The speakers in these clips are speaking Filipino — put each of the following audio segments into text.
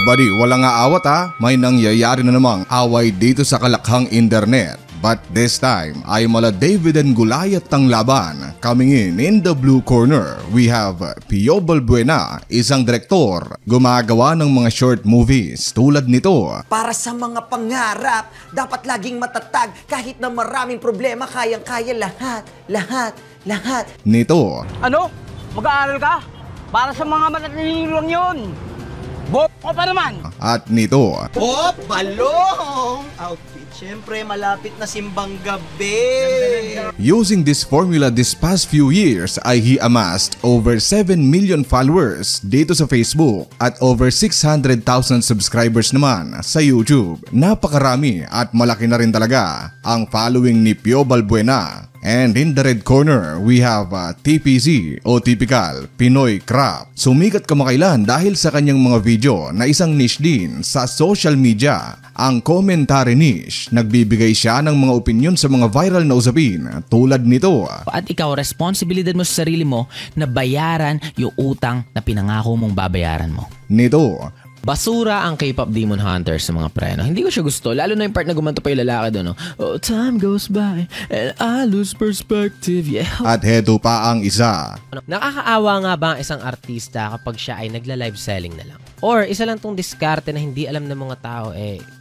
Buddy, wala nga awat ha. May nangyayari na namang away dito sa kalakhang internet. But this time ay mala David and Goliath ang laban. Coming in the blue corner, we have Pio Balbuena, isang direktor, gumagawa ng mga short movies tulad nito. Para sa mga pangarap, dapat laging matatag. Kahit na maraming problema, kayang-kaya lahat. Nito. Ano? Mag-aaral ka? Para sa mga matatinilang lang yun. Boko pa naman. At nito. Oh, balong! Outfit, syempre malapit na simbang gabi. Using this formula this past few years ay he amassed over 7 million followers dito sa Facebook at over 600,000 subscribers naman sa YouTube. Napakarami at malaki na rin talaga ang following ni Pio Balbuena. And in the red corner, we have TPZ o Typical Pinoy Crap. Sumikat kamakailan dahil sa kanyang mga video na isang niche din sa social media. Ang commentary niche, nagbibigay siya ng mga opinion sa mga viral na usapin tulad nito. At ikaw, responsibilidad mo sa sarili mo na bayaran yung utang na pinangako mong babayaran mo. Nito. Basura ang K-pop Demon Hunters sa mga pre. No? Hindi ko siya gusto. Lalo na yung part na gumanto pa yung lalaki doon. No? Oh, time goes by and I lose perspective. Yeah. At heto pa ang isa. Nakakaawa nga ba ang isang artista kapag siya ay nagla-live selling na lang? Or isa lang tong diskarte na hindi alam ng mga tao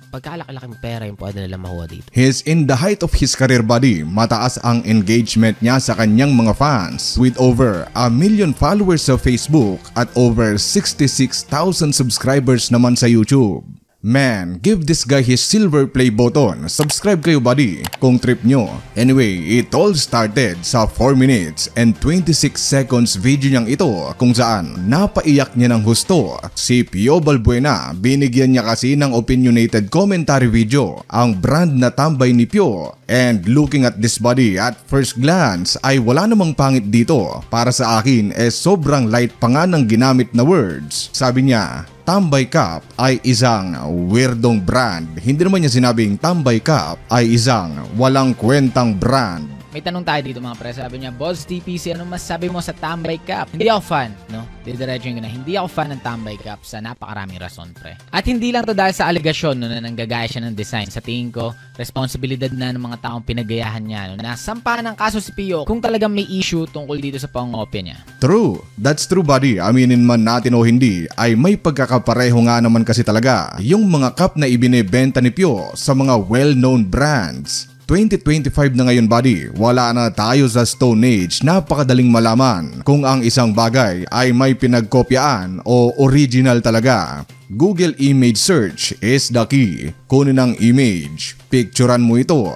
pagkalaki-laking pera yung pwede nila makuha dito. He's in the height of his career, buddy. Mataas ang engagement niya sa kanyang mga fans with over 1 million followers sa Facebook at over 66,000 subscribers naman sa YouTube. Man, give this guy his silver play button. Subscribe kayo, buddy, kung trip nyo. Anyway, it all started sa 4 minutes and 26 seconds video niyang ito kung saan napaiyak niya ng husto. Si Pio Balbuena, binigyan niya kasi ng opinionated commentary video ang brand na tambay ni Pio. And looking at this, buddy, at first glance ay wala namang pangit dito. Para sa akin sobrang light pa nga ng ginamit na words. Sabi niya, Tambay Cup ay isang weirdong brand. Hindi naman niya sinabing Tambay Cup ay isang walang kwentang brand. May tanong tayo dito mga pre. Sabi niya, Boss TPC, anong masasabi mo sa Tambay Cup? Hindi ako fan, no? Didiretso yun na. Hindi ako fan ng Tambay Cup sa napakaraming rason, pre. At hindi lang to dahil sa alegasyon, no, na nanggagaya siya ng design. Sa tingin ko, responsibilidad na ng mga taong pinagayahan niya, no, na sampahan ng kaso si Pio kung talagang may issue tungkol dito sa pangopya niya. True. That's true, buddy. Aminin man natin o hindi, ay may pagkakapareho nga naman kasi talaga yung mga cup na ibinebenta ni Pio sa mga well-known brands. 2025 na ngayon, buddy. Wala na tayo sa Stone Age. Napakadaling malaman kung ang isang bagay ay may pinagkopyaan o original talaga. Google Image Search is the key. Kunin ang image, picturean mo ito,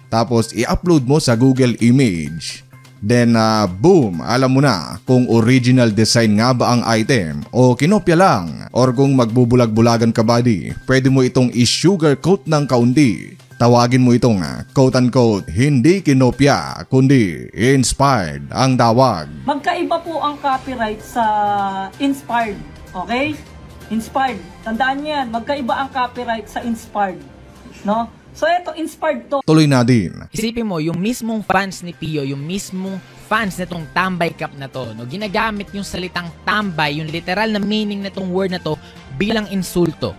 tapos i-upload mo sa Google Image. Then boom, alam mo na kung original design nga ba ang item o kinopya lang. Or kung magbubulag-bulagan ka, buddy, pwede mo itong i-sugarcoat ng kaunti. Tawagin mo itong quote-unquote hindi kinopya kundi inspired ang tawag. Magkaiba po ang copyright sa inspired, okay? Inspired. Tandaan niyo yan, magkaiba ang copyright sa inspired, no? So ito, inspired to. Tuloy na din. Isipin mo, yung mismong fans ni Pio, yung mismong fans nitong Tambay Cup na to, no, ginagamit yung salitang tambay, yung literal na meaning nitong word na to bilang insulto.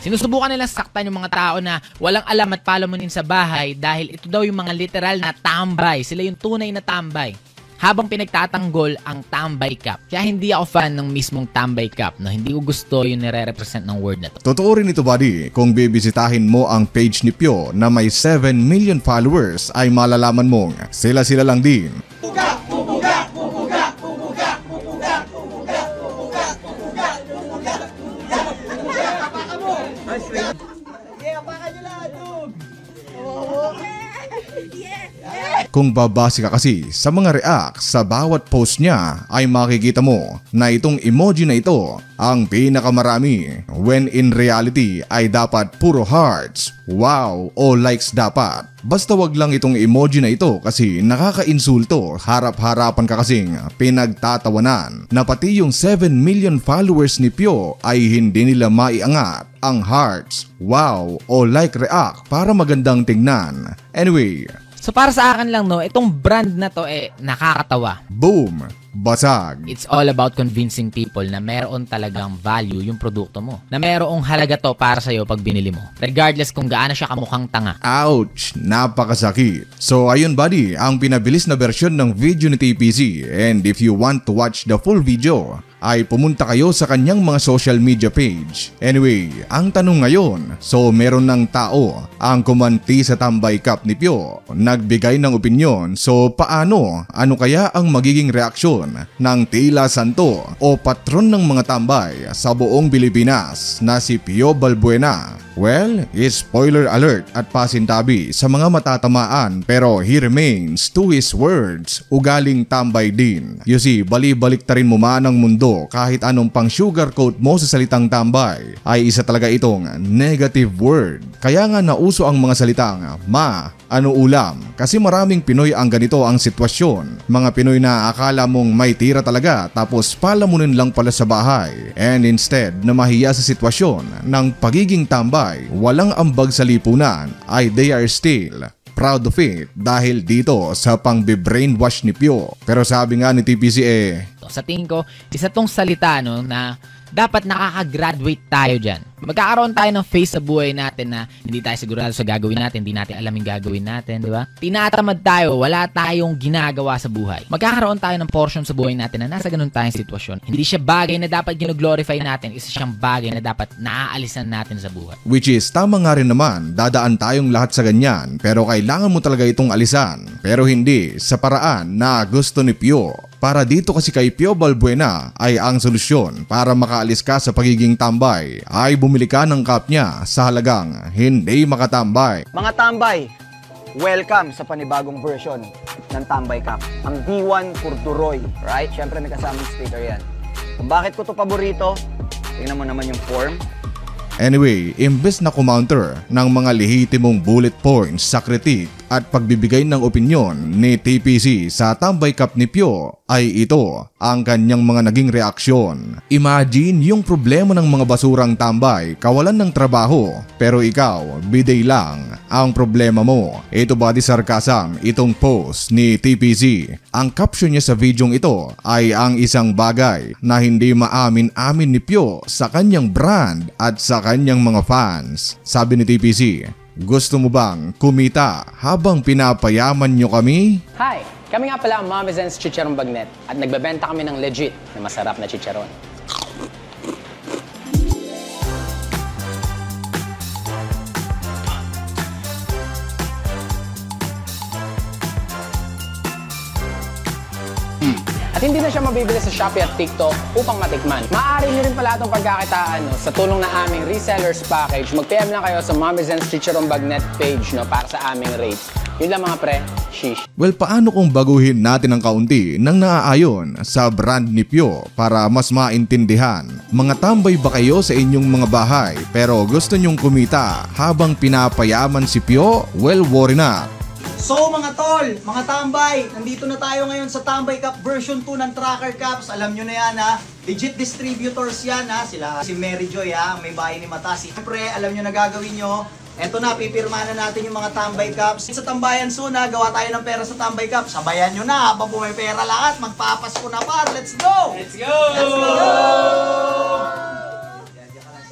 Sinusubukan nilang saktan yung mga tao na walang alam at palamunin sa bahay dahil ito daw yung mga literal na tambay. Sila yung tunay na tambay. Habang pinagtatanggol ang Tambay Cup. Kaya hindi ako fan ng mismong Tambay Cup. No? Hindi ko gusto yung nire-represent ng word na to. Totoo rin ito, buddy. Kung bibisitahin mo ang page ni Pio na may 7 million followers ay malalaman mong sila-sila lang din. Kung babase ka kasi sa mga react sa bawat post niya ay makikita mo na itong emoji na ito ang pinakamarami when in reality ay dapat puro hearts, wow o likes dapat. Basta wag lang itong emoji na ito kasi nakaka-insulto, harap-harapan ka kasing pinagtatawanan na pati yung 7 million followers ni Pio ay hindi nila maiangat ang hearts, wow o like react para magandang tingnan. Anyway, So para sa akin lang, no, itong brand na to nakakatawa. Boom! Basag! It's all about convincing people na meron talagang value yung produkto mo. Na merong halaga to para sa'yo pag binili mo. Regardless kung gaano siya kamukhang tanga. Ouch! Napakasakit. So ayun buddy, ang pinabilis na version ng video ni TPC, and if you want to watch the full video, ay pumunta kayo sa kanyang mga social media page. Anyway, ang tanong ngayon, so meron ng tao ang kumanti sa Tambay Cup ni Pio, nagbigay ng opinyon, so paano? Ano kaya ang magiging reaksyon ng tila santo o patron ng mga tambay sa buong Pilipinas na si Pio Balbuena? Well, spoiler alert at pasintabi sa mga matatamaan, pero he remains to his words, ugaling tambay din. You see, bali-baliktarin mo man ang mundo, kahit anong pang sugarcoat mo sa salitang tambay, ay isa talaga itong negative word. Kaya nga nauso ang mga salitang, ma, ano ulam? Kasi maraming Pinoy ang ganito ang sitwasyon. Mga Pinoy na akala mong may tira talaga, tapos palamunin lang pala sa bahay. And instead na mahiya sa sitwasyon ng pagiging tambay, walang ambag sa lipunan, ay they are still proud of it dahil dito sa pang-brainwash ni Pio. Pero sabi nga ni TPC Sa tingin ko, isa tong salita no, na dapat nakaka-graduate tayo dyan. Magkakaroon tayo ng phase sa buhay natin na hindi tayo sigurado sa gagawin natin, hindi natin alam yung gagawin natin, di ba? Tinatamad tayo, wala tayong ginagawa sa buhay. Magkakaroon tayo ng portion sa buhay natin na nasa ganun tayong sitwasyon. Hindi siya bagay na dapat gino-glorify natin, isa siyang bagay na dapat naaalisan natin sa buhay. Which is, tama nga rin naman, dadaan tayong lahat sa ganyan, pero kailangan mo talaga itong alisan. Pero hindi sa paraan na gusto ni Pio. Para dito kasi kay Pio Balbuena ay ang solusyon para makaalis ka sa pagiging tambay ay bumili ka ng cup niya sa halagang hindi makatambay. Mga tambay, welcome sa panibagong version ng Tambay Cup. Ang D1 Corduroy, right? Siyempre may kasamang sticker yan. Kung bakit ko to paborito, tingnan mo naman yung form. Anyway, imbes na kumounter ng mga lehitimong bullet points sa kritik at pagbibigay ng opinyon ni TPC sa Tambay Cup ni Pio, ay ito ang kanyang mga naging reaksyon. Imagine yung problema ng mga basurang tambay, kawalan ng trabaho, pero ikaw, biday lang ang problema mo. Ito ba di sarkasam itong post ni TPC? Ang caption niya sa videong ito ay ang isang bagay na hindi maamin-amin ni Pio sa kanyang brand at sa kanyang mga fans. Sabi ni TPC, gusto mo bang kumita habang pinapayaman nyo kami? Hi! Kami nga pala ang Mama Zen's Chicharon Bagnet at nagbebenta kami ng legit na masarap na chicharon. At hindi na siya mabibili sa Shopee at TikTok upang matikman. Maaari nyo rin pala itong pagkakitaan sa tulong ng aming resellers package. Mag-PM lang kayo sa Mama Zen's Chicharon Bagnet page para sa aming rates. Yun lang mga pre, shish. Well, paano kung baguhin natin ng kaunti ng naaayon sa brand ni Pio para mas maintindihan? Mga tambay ba kayo sa inyong mga bahay pero gusto nyong kumita habang pinapayaman si Pio? Well, worry not. So mga tol, mga tambay, nandito na tayo ngayon sa Tambay Cup version 2 ng Tracker Cups. Alam nyo na yan ha, legit distributors yan ha. Sila si Mary Joy ha, may bahay ni Mata. Siyempre, alam nyo na gagawin nyo. Eto na, pipirma na natin yung mga Tambay Cups. Sa Tambayan soon ha, gawa tayo ng pera sa Tambay Cups. Sabayan nyo na, habang may pera lahat, magpapasko na par. Let's go! Let's go! Let's go!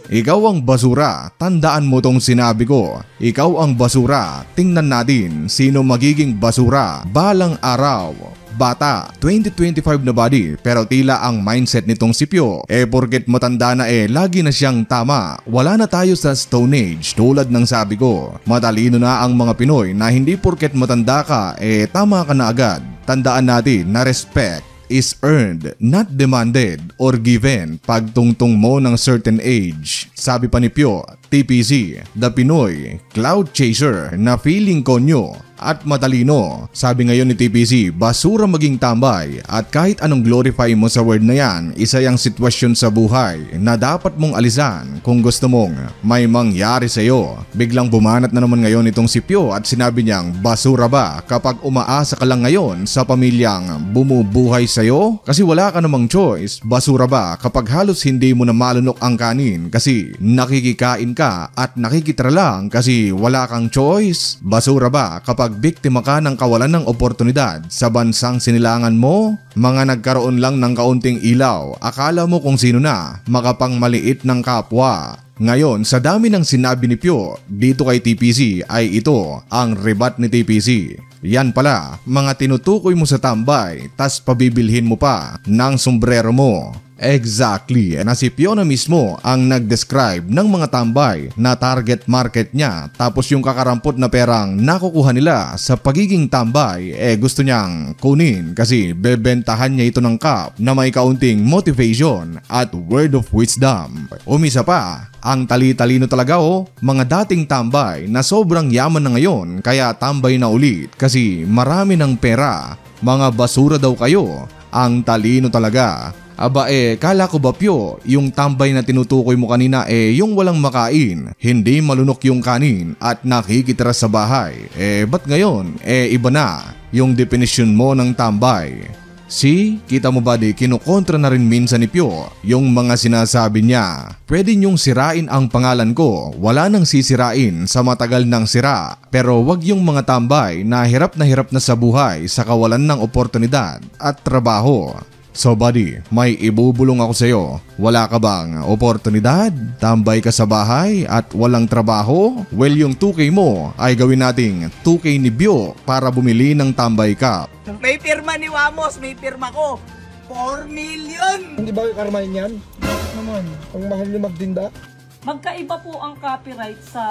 Ikaw ang basura, tandaan mo tong sinabi ko. Ikaw ang basura, tingnan natin sino magiging basura balang araw. Bata, 2025 na body, pero tila ang mindset nitong si Pio, porket matanda na lagi na siyang tama. Wala na tayo sa Stone Age tulad ng sabi ko. Matalino na ang mga Pinoy na hindi porket matanda ka, tama ka na agad. Tandaan natin na respect is earned, not demanded or given pag tungtong mo ng certain age. Sabi pa ni Pio, TPC, the Pinoy cloud chaser na feeling konyo at matalino. Sabi ngayon ni TPC, basura maging tambay, at kahit anong glorify mo sa word na yan, isa yung sitwasyon sa buhay na dapat mong alisan kung gusto mong may mangyari sa'yo. Biglang bumanat na naman ngayon itong si Pio at sinabi niyang, basura ba kapag umaasa ka lang ngayon sa pamilyang bumubuhay sa'yo? Kasi wala ka namang choice. Basura ba kapag halos hindi mo na malunok ang kanin kasi nakikikain ka at nakikitira lang kasi wala kang choice? Basura ba kapag biktima ka ng kawalan ng oportunidad sa bansang sinilangan mo? Mga nagkaroon lang ng kaunting ilaw, akala mo kung sino na, makapangmaliit ng kapwa. Ngayon, sa dami ng sinabi ni Pio dito kay TPC ay ito ang rebat ni TPC. Yan pala, mga tinutukoy mo sa tambay, tas pabibilhin mo pa ng sombrero mo. Exactly, na si Pio na mismo ang nag-describe ng mga tambay na target market niya, tapos yung kakarampot na perang nakukuha nila sa pagiging tambay gusto niyang kunin kasi bebentahan niya ito ng cup na may kaunting motivation at word of wisdom. Umisa pa, ang tali-talino talaga mga dating tambay na sobrang yaman na ngayon kaya tambay na ulit kasi marami ng pera. Mga basura daw kayo, ang talino talaga. Aba kala ko ba Pio, yung tambay na tinutukoy mo kanina yung walang makain, hindi malunok yung kanin at nakikitira sa bahay. Ba't ngayon? Iba na yung definition mo ng tambay. See, kita mo ba kinukontra na rin minsan ni Pio yung mga sinasabi niya. Pwede niyong sirain ang pangalan ko, wala nang sisirain sa matagal ng sira. Pero wag yung mga tambay na hirap na sa buhay sa kawalan ng oportunidad at trabaho. So buddy, may ibubulong ako sa'yo. Wala ka bang oportunidad? Tambay ka sa bahay at walang trabaho? Well, yung 2K mo ay gawin nating 2K ni Bio para bumili ng tambay cup. May pirma ni Wamos, may pirma ko. 4 million! Hindi ba karma yan? Bakit naman? Ang mahal niyo magtinda? Magkaiba po ang copyright sa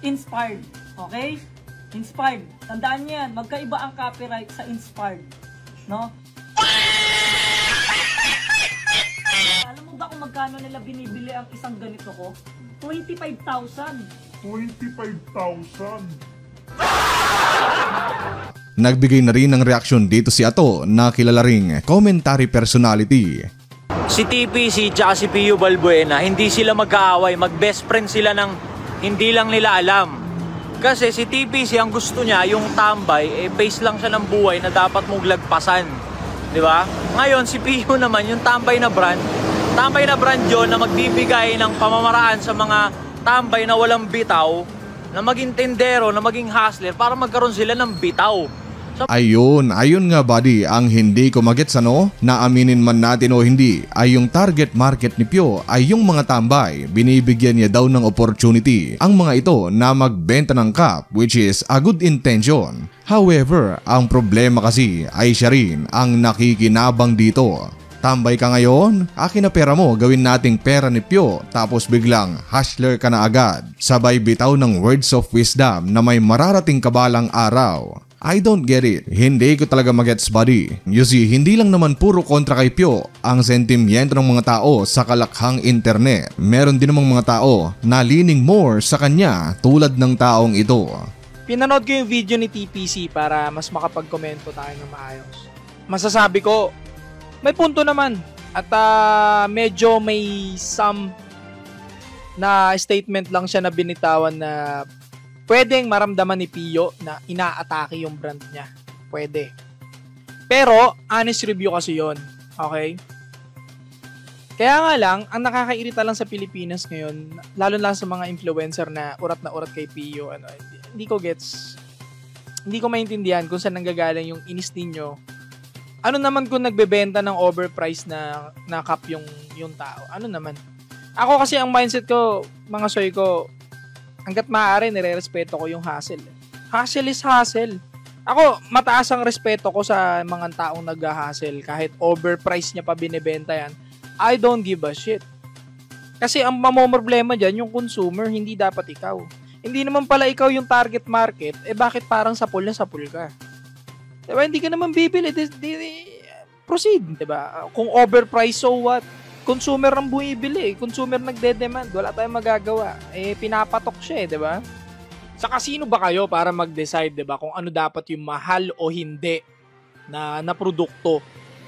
Inspired. Okay? Inspired. Tandaan niyo yan. Magkaiba ang copyright sa Inspired. No? Alam mo ba kung magkano nila binibili ang isang ganito ko? 25,000. 25,000. Nagbigay na rin ng reaksyon dito si Ato na kilala ring commentary personality. Si TPC at si Pio Balbuena, hindi sila mag-aaway, mag-best friend sila ng hindi lang nila alam. Kasi si TPC ang gusto niya, yung tambay, face lang siya ng buhay na dapat mong lagpasan. Diba? Ngayon, si Pio naman, yung tambay na brand yun na magbibigay ng pamamaraan sa mga tambay na walang bitaw, na maging tendero, na maging hustler, para magkaroon sila ng bitaw. Ayun nga buddy, ang hindi ko magets na aminin man natin o hindi, ay yung target market ni Pio ay yung mga tambay. Binibigyan niya daw ng opportunity ang mga ito na magbenta ng cup, which is a good intention. However, ang problema kasi ay siya rin ang nakikinabang dito. Tambay ka ngayon, akin na pera mo, gawin nating pera ni Pio, tapos biglang hustler ka na agad. Sabay bitaw ng words of wisdom na may mararating kabalang araw. I don't get it. Hindi ko talaga magets buddy. You see, hindi lang naman puro kontra kay Pio ang sentimiento ng mga tao sa kalakhang internet. Meron din namang mga tao na leaning more sa kanya tulad ng taong ito. Pinanood ko yung video ni TPC para mas makapag-komento tayo ng maayos. Masasabi ko, may punto naman. At medyo may some na statement lang siya na binitawan na pwedeng maramdaman ni Pio na inaatake yung brand niya. Pwede. Pero, honest review kasi yun. Okay? Kaya nga lang, ang nakakairita lang sa Pilipinas ngayon, lalo lang sa mga influencer na urat kay Pio, hindi ko gets. Hindi ko maintindihan kung saan nanggagaling yung inis ninyo. Ano naman kung nagbebenta ng overpriced na cup yung tao? Ano naman? Ako kasi ang mindset ko, mga soy ko, hanggat maaari, nire-respeto ko yung hustle. Hustle is hustle. Ako, mataas ang respeto ko sa mga taong nag-hustle. Kahit overpriced niya pa binibenta yan, I don't give a shit. Kasi ang mamomroblema dyan, yung consumer, hindi dapat ikaw. Hindi naman pala ikaw yung target market, bakit parang sapul na sapul ka? Diba? Hindi ka naman bibili. Proceed, diba? Kung overpriced, so what? Consumer ang bumibili, consumer nagde-demand, wala tayong magagawa. Pinapatok siya, 'di ba? Sa kasino ba kayo para mag-decide, 'di ba, kung ano dapat yung mahal o hindi na produkto?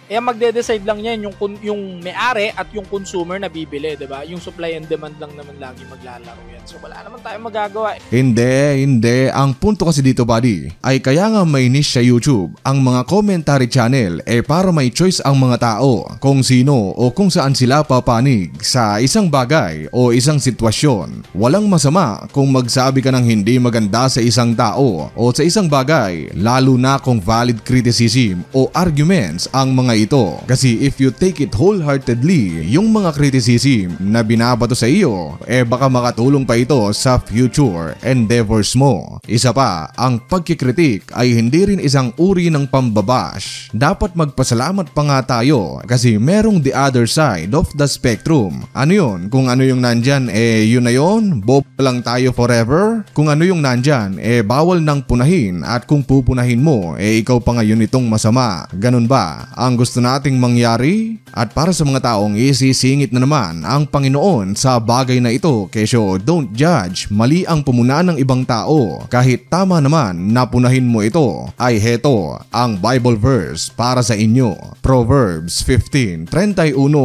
Eh magde-decide lang yan yung may-ari at yung consumer na bibili, 'di ba? Yung supply and demand lang naman lagi maglalaro yan. So wala naman tayong magagawa. Hindi. Ang punto kasi dito, buddy, ay kaya nga may niche sa YouTube ang mga commentary channel para may choice ang mga tao kung sino o kung saan sila papanig sa isang bagay o isang sitwasyon. Walang masama kung magsabi ka ng hindi maganda sa isang tao o sa isang bagay, lalo na kung valid criticism o arguments ang mga ito. Kasi if you take it wholeheartedly, yung mga criticism na binabato sa iyo, baka makatulong pa ito sa future endeavors mo. Isa pa, ang pagkikritik ay hindi rin isang uri ng pambabash. Dapat magpasalamat pa nga tayo kasi merong the other side of the spectrum. Ano yun? Kung ano yung nandyan, yun na yun? Bob lang tayo forever? Kung ano yung nandyan, bawal nang punahin at kung pupunahin mo, ikaw pa ngayon itong masama. Ganun ba ang gusto nating mangyari? At para sa mga taong isisingit na naman ang Panginoon sa bagay na ito, kesyo don't judge, mali ang pumuna ng ibang tao. Kahit tama naman na punahin mo ito, ay heto ang Bible verse para sa inyo. Proverbs 15:31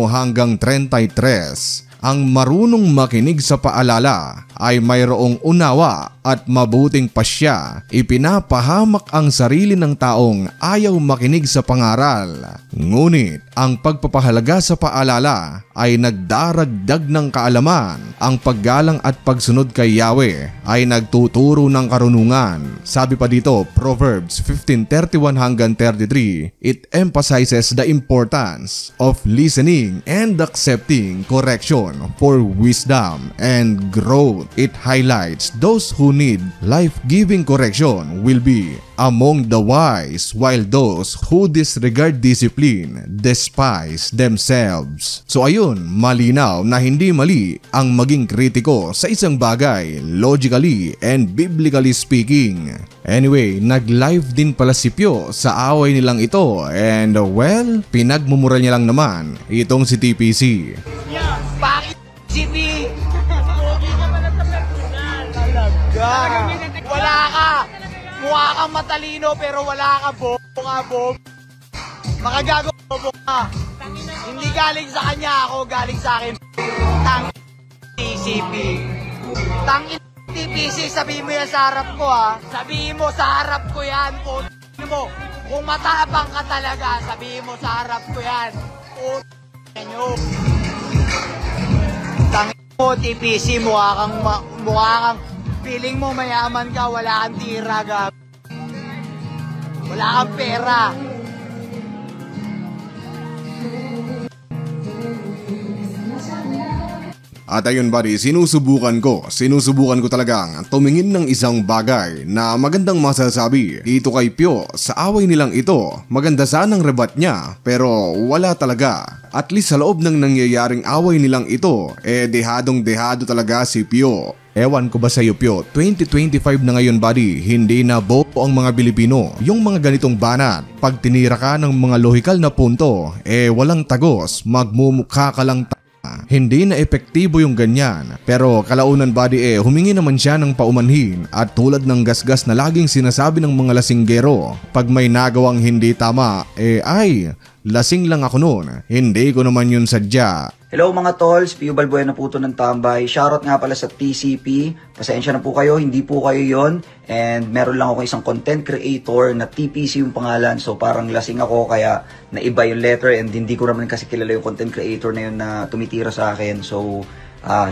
hanggang 33. Ang marunong makinig sa paalala ay mayroong unawa at mabuting pasya. Ipinapahamak ang sarili ng taong ayaw makinig sa pangaral. Ngunit ang pagpapahalaga sa paalala ay nagdaragdag ng kaalaman. Ang paggalang at pagsunod kay Yahweh ay nagtuturo ng karunungan. Sabi pa dito, Proverbs 15:31 hanggang 33, it emphasizes the importance of listening and accepting correction for wisdom and growth. It highlights those who need life-giving correction will be among the wise, while those who disregard discipline despise themselves. So ayun, malinaw na hindi mali ang maging kritiko sa isang bagay, logically and biblically speaking. Anyway, nag-live din pala si Pio sa away nilang ito and well, pinagmumura niya lang naman itong si TPC. Bakit GP? Pogi ka pala sa personal. Talaga. Wala ka. Mukha kang matalino pero wala ka bobo. Makagago bobo ka. Hindi galing sa kanya ako, galing sa akin. Tang TCP. Tang TPC, sabihin mo yan sa harap ko ha. Sabihin mo sa harap ko yan. Mo. Kung matapang ka talaga, sabihin mo sa harap ko yan. Nyo. Tangin mo, TPC, mukha kang feeling mo mayaman ka, wala kang tira, wala kang pera. At ayun buddy, sinusubukan ko talagang tumingin ng isang bagay na magandang masasabi dito kay Pio. Sa away nilang ito, maganda sanang rebat niya pero wala talaga. At least sa loob ng nangyayaring away nilang ito, dehadong-dehado talaga si Pio. Ewan ko ba sa'yo Pio, 2025 na ngayon buddy, hindi na bobo ang mga Pilipino. Yung mga ganitong banat, pag tinira ka ng mga lohikal na punto, walang tagos, magmumukha ka lang hindi na epektibo yung ganyan. Pero kalaunan buddy humingi naman siya ng paumanhin at tulad ng gasgas na laging sinasabi ng mga lasinggero, pag may nagawang hindi tama, ay lasing lang ako noon, hindi ko naman yun sadya. Hello mga tolls, Pio Balbuena po to ng Tambay. Shoutout nga pala sa TCP. Pasensya na po kayo, hindi po kayo yon. And meron lang ako isang content creator na TPC yung pangalan. So parang lasing ako kaya naiba yung letter and hindi ko naman kasi kilala yung content creator na yun na tumitira sa akin. So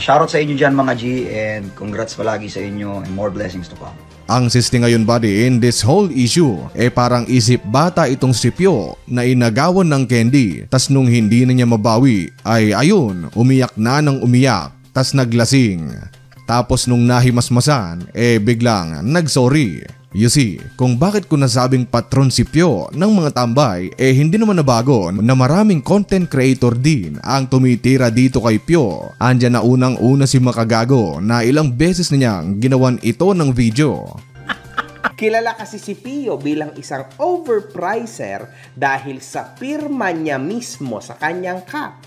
shoutout sa inyo dyan mga G and congrats palagi sa inyo and more blessings to come. Ang siste ngayon buddy in this whole issue, parang isip bata itong si Pio na inagawan ng candy. Tas nung hindi na niya mabawi ay ayun, umiyak na ng umiyak, tas naglasing. Tapos nung nahimasmasan, biglang nagsorry. You see, kung bakit ko nasabing patron si Pio ng mga tambay, hindi naman nabago na maraming content creator din ang tumitira dito kay Pio. Andyan na unang-una si Makagago na ilang beses na niyang ginawan ito ng video. Kilala kasi si Pio bilang isang overpricer dahil sa pirma niya mismo sa kanyang cup.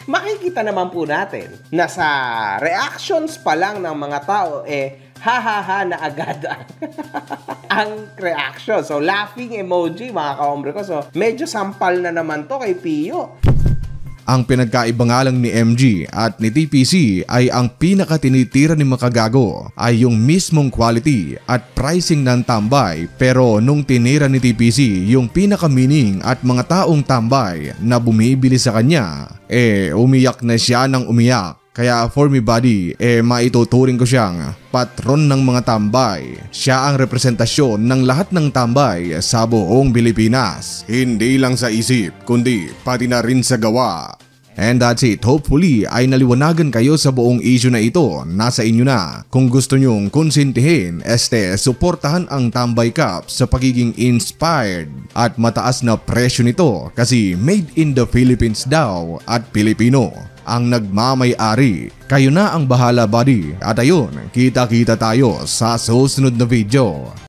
Makikita naman po natin na sa reactions pa lang ng mga tao ha na agad ang reaction. So, laughing emoji, mga kaombre ko. So, medyo sampal na naman to kay Pio. Ang pinagkaiba nga lang ni MG at ni TPC ay ang pinakatinitira ni Makagago ay yung mismong quality at pricing ng tambay, pero nung tinira ni TPC yung pinaka-meaning at mga taong tambay na bumibili sa kanya, umiyak na siya ng umiyak. Kaya for me buddy, maituturing ko siyang patron ng mga tambay. Siya ang representasyon ng lahat ng tambay sa buong Pilipinas. Hindi lang sa isip, kundi pati na rin sa gawa. And that's it. Hopefully ay naliwanagan kayo sa buong issue na ito. Nasa inyo na. Kung gusto nyong konsintihin, suportahan ang Tambay Cup sa pagiging inspired at mataas na presyo nito kasi made in the Philippines daw at Pilipino ang nagmamay-ari. Kayo na ang bahala buddy. At ayun, kita-kita tayo sa susunod na video.